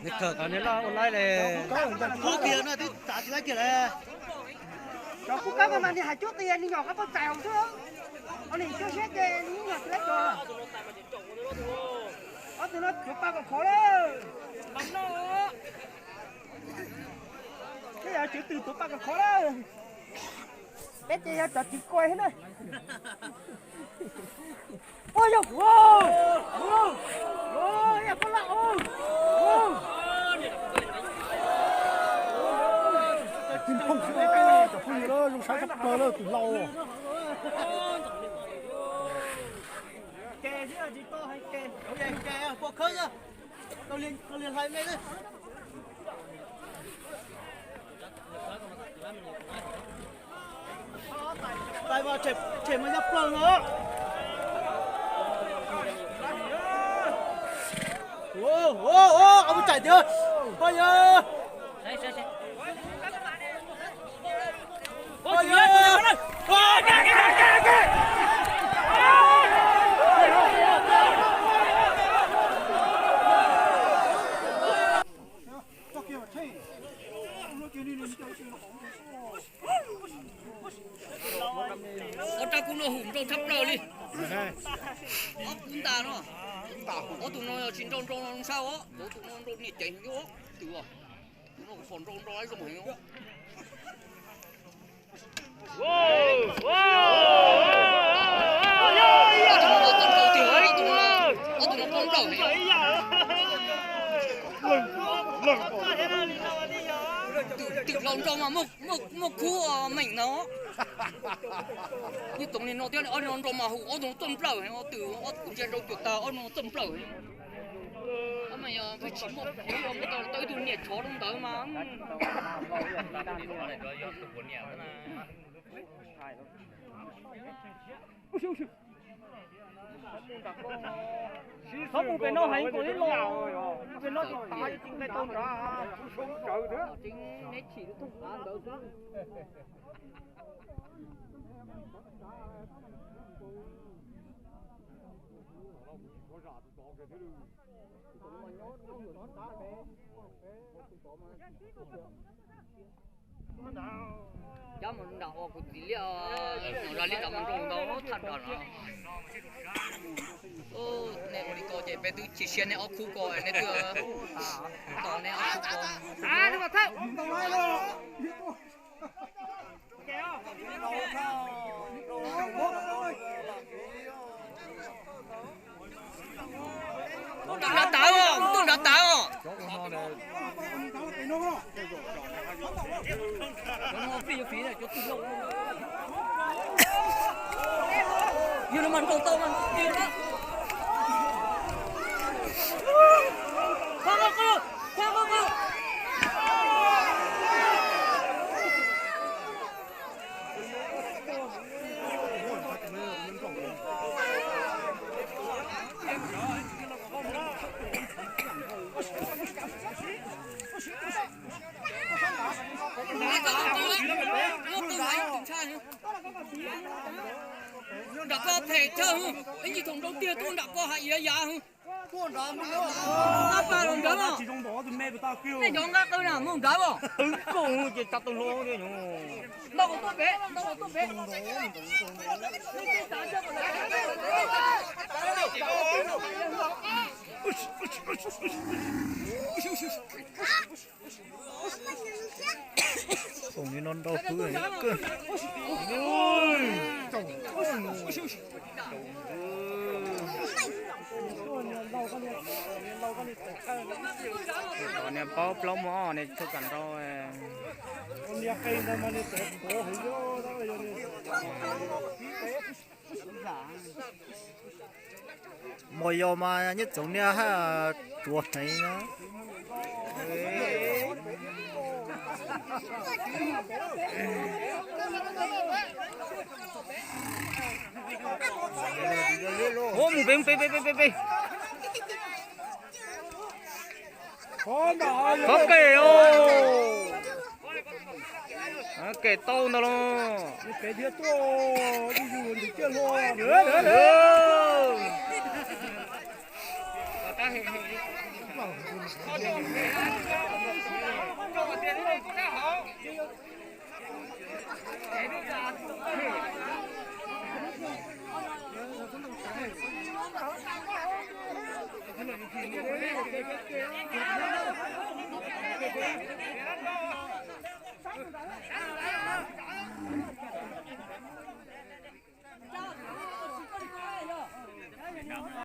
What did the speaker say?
Lịch thở cả nên là online này. Thu tiền nữa thì trả tiền kia này. Rồi cũng có mà đi hãy chút tiền đi nhỏ các con trèo chứ. Anh này chưa xét về những nhà lấy rồi. Ở từ nó chụp ba còn khó đấy. Bắn nó. Cái giờ chữ từ chụp ba còn khó đấy. Bé chị cho chị coi hết rồi. Ôi dồi, wow, wow, wow, ya con lợn, wow. Kim không cái cái chụp gì đó dùng sáng sắp cờ đó từ lâu rồi. Kè chứ là chị to hay kè? Đâu vậy kè à, bộ khơi à. Tao liền hai mét đấy. Tại mà trẻ mới nhập lồng nữa. Ô, ông chạy đi ơi. Coi nhá. Coi nhá. Ở trong cũng nó hùng trong thấp rồi đi. Ở cũng ta nó. Ở tụi nó chín trong sao á, ở tụi nó trong nhiệt chạy cái á, từ à, tụi nó phòn trong ấy trong hình á. Wow, wow. Ở tụi nó tấn công tiểu ấy, ở tụi nó bóng đầu này. Từ lòng trong mà một khu mình nó. Như tụi nó tiếng ở nó trong mà hủ ở nó tuần bầu hay từ ở cũng trên đâu chuột tao ở nó tuần bầu. Ở mày phải chỉ một cái ông cái tới tụi nhiệt chó đông tới mà. Không một cái nó hành của nó cái nó tay chính cái tôm ra xuống trời nữa. Chính nét chỉ thông qua đâu đó. Cho mình đào của tí liệu ra lên mình rồng đó thật đó nó này đi coi chạy về từ chỉ xe này ở khu coi này từ tàu này ở khu coi Nhưng mà thôi tôi đã táo không? Tôi đã táo không? Nó phí này cho tôi lâu. Như nó mặn cầu mình tiêu đó. Khoan. đã có thể chơi hả? Anh chỉ thằng đầu tiên tôi đã có hại gì hả? Con đó nó Nó ba lần đó mà. chỉ trong đó thì mẹ của tao kêu. Này nhóm ngắt tôi nào muốn đá không? Cùng chỉ tập tông lô đi nhổ. Đâu có tôi bé, đâu có tôi bé. Cùng như non đau phứ này cơ. Còn này bao lâu mà này cho cần đâu. Con nhà cây nó mà đi tẹt cổ hủy vô đó rồi. Mọi giờ mà nhất giống như ha chuột này nó. Ô mù bê. Con đó. Có kề ô. Kề to nó lo. Cái đứa to đi dù thì chưa lo nữa.